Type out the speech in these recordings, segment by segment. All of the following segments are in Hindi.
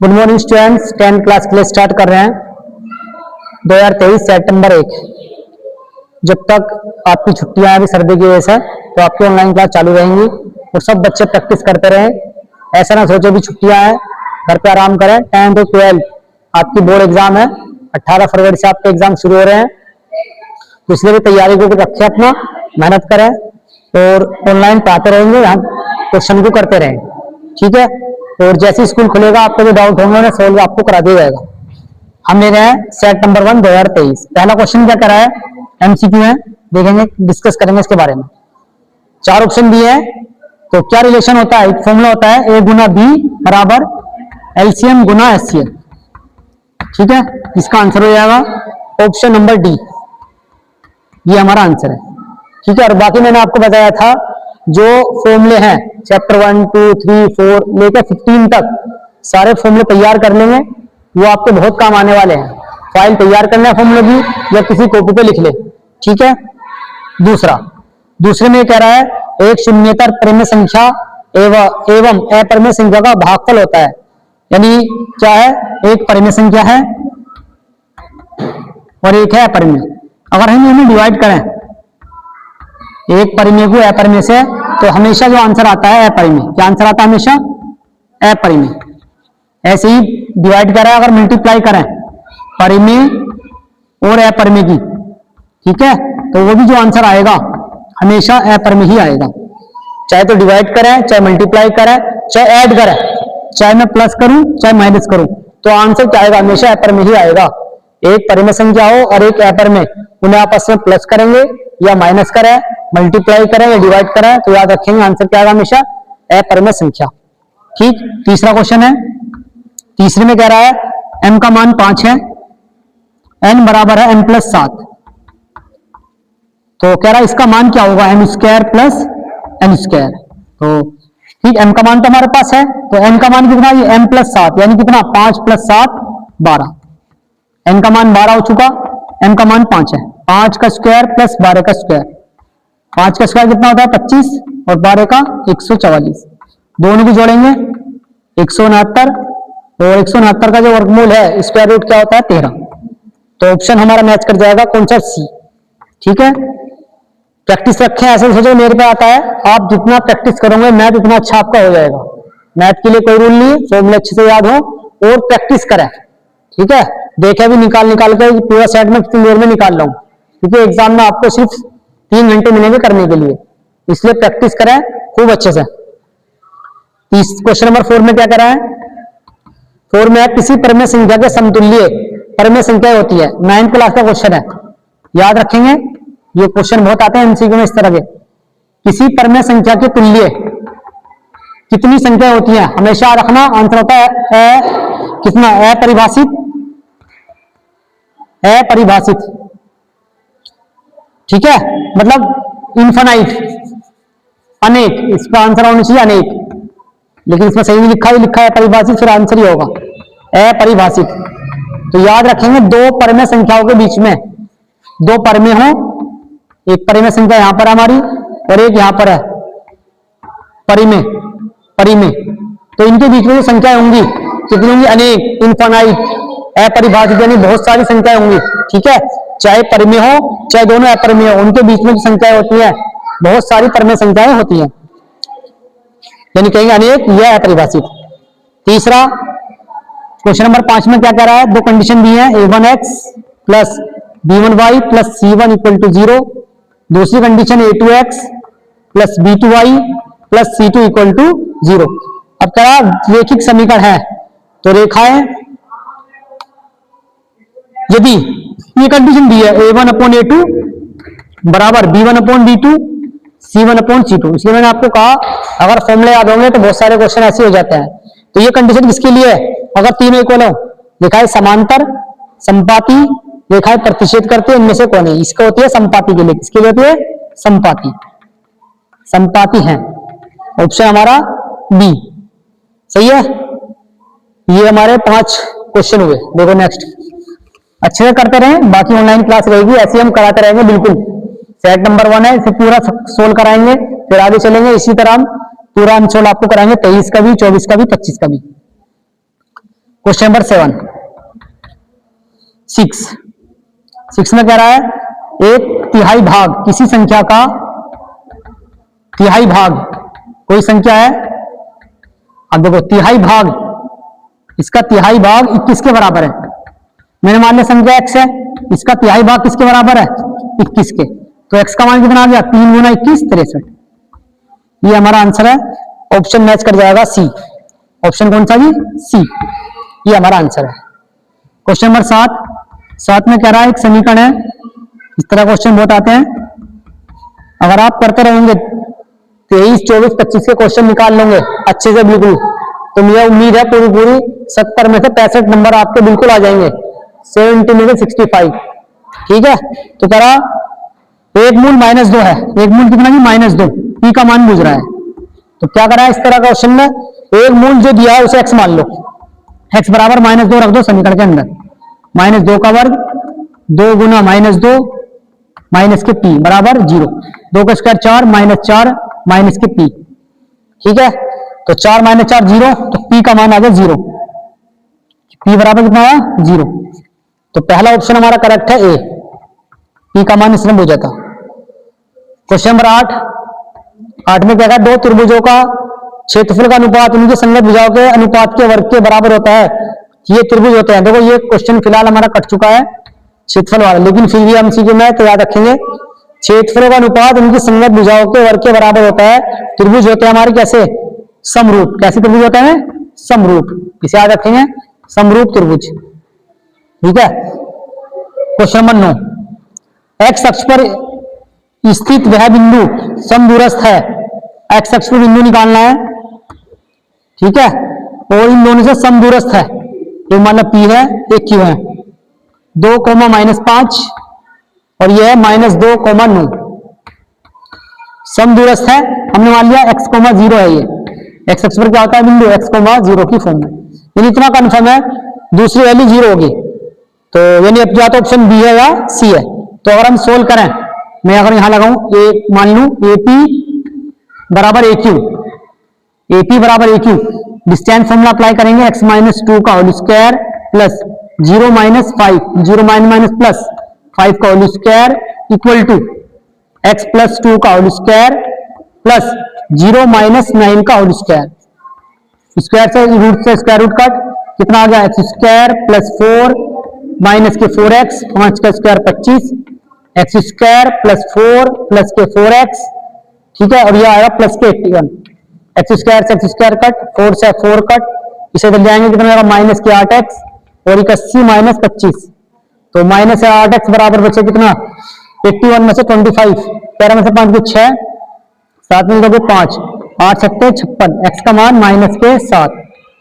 Good morning students, 10th class के लिए स्टार्ट कर रहे हैं 2023 सेट नंबर 1। जब तक आपकी छुट्टियां हैं अभी सर्दी की वजह से, तो आपकी ऑनलाइन क्लास चालू रहेंगी और सब बच्चे प्रैक्टिस करते रहें। ऐसा ना सोचो भी छुट्टियां हैं घर पे आराम करें। 10th और 12th आपकी बोर्ड एग्जाम है, 18 फरवरी से आपके एग्जाम शुरू हो रहे हैं, तो इसलिए भी तैयारी को रखें, अपना मेहनत करें और ऑनलाइन पढ़ाते रहेंगे, यहाँ क्वेश्चन को करते रहें, ठीक है। और जैसे स्कूल खुलेगा आपको जो डाउट होंगे उन्हें सोल्व आपको करा दिया जाएगा। हम ले रहे हैं सेट नंबर 1 2023। पहला क्वेश्चन क्या करा है, एमसीक्यू है, देखेंगे, डिस्कस करेंगे इसके बारे में। 4 ऑप्शन दिए हैं, तो क्या रिलेशन होता है, एक फॉर्मूला होता है, ए गुना बी बराबर एलसीएम गुना एचसीएफ, ठीक है। इसका आंसर हो जाएगा ऑप्शन नंबर डी, ये हमारा आंसर है, ठीक है। और बाकी मैंने आपको बताया था जो फॉर्मूले हैं चैप्टर 1, 2, 3, 4 लेकर 15 तक सारे फॉर्मूले तैयार कर लेंगे, वो आपके बहुत काम आने वाले हैं। फाइल तैयार करना है फॉर्मूले की या किसी कॉपी पे लिख ले, ठीक है। दूसरे में कह रहा है एक शून्येतर परिमेय संख्या एवं अपरिमेय संख्या का भागफल होता है, यानी क्या है, एक परिमेय संख्या है और एक है अपरिमेय। अगर हम इन्हें डिवाइड करें एक परिमेय को अपरिमेय से, तो हमेशा जो आंसर आता है अपरिमेय। क्या आंसर आता है? हमेशा अपरिमेय। ऐसे ही डिवाइड करें, अगर मल्टीप्लाई करें परिमेय और अपरिमेय की, ठीक है, तो वो भी जो आंसर आएगा हमेशा अपरिमेय ही आएगा। चाहे तो डिवाइड करें, चाहे मल्टीप्लाई करें, चाहे ऐड करें, चाहे मैं प्लस करूं चाहे माइनस करूं, तो आंसर क्या आएगा? हमेशा अपरिमेय ही आएगा। एक परिमेय संख्या हो और एक अपरिमेय, उन्हें आपस में प्लस करेंगे या माइनस करें, मल्टीप्लाई करें या डिवाइड करें, तो याद रखेंगे आंसर क्या आएगा? हमेशा अपरिमेय संख्या, ठीक। तीसरा क्वेश्चन है, तीसरे में कह रहा है m का मान 5 है, n बराबर है m प्लस 7, तो कह रहा है इसका मान क्या होगा? m square plus n square. तो ठीक, m का मान तो हमारे पास है, तो n का मान कितना? ये m प्लस 7 यानी कितना? 5 प्लस 7 12। n का मान 12 हो चुका, m का मान 5 है। 5 का स्क्वायर प्लस 12 का स्क्वायर, 5 का स्क्वायर कितना होता है? 25 और 12 का 144, दोनों को जोड़ेंगे 169, और 169 का जो वर्गमूल है स्क्वायर रूट क्या होता है? 13। तो ऑप्शन हमारा मैच कर जाएगा कौन सा? सी, ठीक है। प्रैक्टिस रखें, ऐसे सोचो मेरे पे आता है, आप जितना प्रैक्टिस करोगे मैथ उतना अच्छा आपका हो जाएगा। मैथ के लिए कोई रूल नहीं, फॉर्मूले अच्छे से याद हो और प्रैक्टिस करें, ठीक है। देखे भी निकाल के पूरा सेट में कितनी देर में निकाल रहा हूं, क्योंकि एग्जाम में आपको सिर्फ 3 घंटे मिलेंगे करने के लिए, इसलिए प्रैक्टिस करें खूब अच्छे से। क्वेश्चन नंबर 4 में क्या करा है? 4 में किसी परिमेय संख्या के समतुल्य परिमेय संख्या होती है। 9th क्लास का क्वेश्चन है, याद रखेंगे, ये क्वेश्चन बहुत आते हैं एमसीक्यू में इस तरह के। किसी परिमेय संख्या के तुल्य कितनी संख्या होती है? हमेशा रखना, आंसर होता है कितना? अपरिभाषित, अपरिभाषित, ठीक है, मतलब इनफाइनाइट, अनेक। इसका आंसर होना चाहिए अनेक, लेकिन इसमें सही नहीं लिखा, ही लिखा है परिभाषित, फिर आंसर ही होगा अपरिभाषित। तो याद रखेंगे दो परिमेय संख्याओं के बीच में दो परिमेय हो, एक परिमेय संख्या यहां पर हमारी और एक यहां पर है परिमेय, परिमेय, तो इनके बीच में जो संख्याएं होंगी कितनी होंगी? अनेक, इनफाइनाइट, अपरिभाषित, यानी बहुत सारी संख्याएं होंगी, ठीक है। चाहे परिमेय हो चाहे दोनों अपरिमेय हो, उनके बीच में जो संख्याएं होती है बहुत सारी परिमेय संख्याएं होती हैं, यानी कहेंगे अनेक या अपरिभाषित। तीसरा क्वेश्चन नंबर 5 में क्या कह रहा है? दो कंडीशन दी है, a1x plus b1y plus c1 equal to 0, दूसरी condition a2x plus b2y plus c2 equal to 0। अब कह रहा रेखिक समीकरण है, तो रेखाएं, यदि ये कंडीशन दी है a1 अपॉन a2 बराबर b1 upon b2 c1 upon c2, इसलिए मैंने आपको कहा अगर फॉर्मूले याद होंगे तो बहुत सारे क्वेश्चन ऐसे हो जाते हैं। तो ये कंडीशन किसके लिए है? अगर तीनों इक्वल हो, रेखाएं समांतर, संपाती, रेखाएं प्रतिच्छेद करते हैं, इनमें से कौन है? इसका होती है संपाती के लिए। किसके लिए होती है? संपाती, संपाती है। ऑप्शन हमारा बी सही है। ये हमारे 5 क्वेश्चन हुए। देखो नेक्स्ट अच्छे से करते रहें, बाकी ऑनलाइन क्लास रहेगी, ऐसे हम कराते रहेंगे बिल्कुल। सेट नंबर 1 है, इसे पूरा सोल्व कराएंगे, फिर आगे चलेंगे इसी तरह हम पूरा अनसोल्व आपको कराएंगे 23 का भी, 24 का भी, 25 का भी। क्वेश्चन नंबर 6 में कह रहा है एक तिहाई भाग किसी संख्या का तिहाई भाग, कोई संख्या है, अब देखो तिहाई भाग, इसका तिहाई भाग 21 के बराबर है। मैंने मान लिया संख्या x है, इसका तिहाई भाग किसके बराबर है, 21 के। तो x का मान कितना आ गया, 3 गुना 21 63। ये हमारा आंसर है, ऑप्शन मैच कर जाएगा सी। ऑप्शन कौन सा जी, सी, ये हमारा आंसर है। क्वेश्चन नंबर 7 में कह रहा है एक समीकरण है, इस तरह क्वेश्चन बहुत आते हैं, अगर आप करते रहेंगे 23, 24, 25 के क्वेश्चन निकाल लेंगे अच्छे से बिल्कुल, तो मुझे उम्मीद है पूरी 70 में से 65 नंबर आपके बिल्कुल आ जाएंगे, 70 में से 65। ठीक है, तो कह रहा एक मूल -2 है, एक मूल कितना जी, -2, पी का मान पूछ रहा है। तो क्या करा है इस तरह का क्वेश्चन में, एक मूल जो दिया है उसे x मान लो, x बराबर -2 रख दो समीकरण के अंदर, -2 का वर्ग 2 गुना -2 माइनस के p बराबर 0, 2 का स्क्वायर 4 -4 माइनस के p। ठीक है, तो 4 - 4 0, तो p का मान आ गया 0, p बराबर कितना आया 0। तो पहला ऑप्शन हमारा करेक्ट है ए, p का मान इसमें हो जाता। क्वेश्चन नंबर 8 में क्या है, दो त्रिभुजों का क्षेत्रफल का अनुपात उनकी संगत भुजाओं के अनुपात के वर्ग के बराबर होता है। ये त्रिभुज होते हैं, देखो ये क्वेश्चन फिलहाल हमारा कट चुका है क्षेत्रफल वाला, लेकिन फिर भी एमसीक्यू में तो याद रखेंगे, क्षेत्रफल का अनुपात उनकी संगत भुजाओं के वर्ग के बराबर होता है। त्रिभुज होते हैं हमारे कैसे, समरूप। कैसे त्रिभुज होते हैं, समरूप, इसे याद रखेंगे, समरूप त्रिभुज। ठीक है, क्वेश्चन नंबर 9, एक्स अक्ष पर स्थित वह बिंदु समदूरस्थ है, एक्स अक्ष पर बिंदु निकालना है। ठीक है, और इन दोनों से समदूरस्थ है, ये मतलब P है, एक Q है, 2, -5 और यह है -2, 9। समदूरस्थ है, हमने मान लिया x, 0 है, ये x अक्ष पर क्या होता है बिंदु, x, 0 की फॉर्म में, यानी इतना कंफर्म है, दूसरी वैल्यू 0 होगी। तो यानी अब या तो ऑप्शन बी है या सी है। तो अगर हम सोल्व करें, मैं अगर यहां लगाऊं ए, मान लूं AP बराबर AQ, AP बराबर AQ, डिस्टेंस फॉर्मूला अप्लाई करेंगे, x -2 का होल स्क्वायर प्लस 0 - 5, 0 प्लस 5 का whole square equal to x + 2 का होल स्क्वायर प्लस 0 - 9 का होल स्क्वायर। स्क्वायर से रूट से स्क्वायर रूट कट, कितना आ गया, x² + 4 माइनस के 4x, 5 का स्क्वायर 25, x² + 4 प्लस के 4x। ठीक है, और ये आएगा प्लस के 81, x² से x² कट, 4 से 4 कट, इसे चल जाएंगे, कितना आएगा माइनस के 8x और 81 - 25, तो -8x बराबर बचे कितना, 81 में से 25, 13 में से 5 को 6, 7 में से 5, 8 7 56, x का मान -7।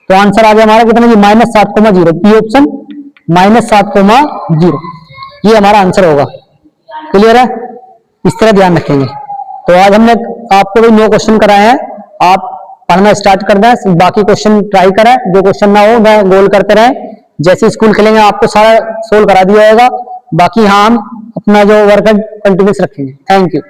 तो आंसर आ गया हमारा कितना, ये -7,0, बी ऑप्शन -7,0, ये हमारा आंसर होगा। क्लियर है, इस तरह ध्यान रखेंगे। तो आज हमने आपको भी 9 क्वेश्चन कराए हैं, आप पढ़ना स्टार्ट कर दें, बाकी क्वेश्चन ट्राई करें, जो क्वेश्चन ना हो वह गोल करते रहें, जैसे स्कूल खेलेंगे आपको सारा सोल्व करा दिया जाएगा। बाकी हाँ, हम अपना जो वर्क है कंटिन्यूस रखेंगे। Thank you.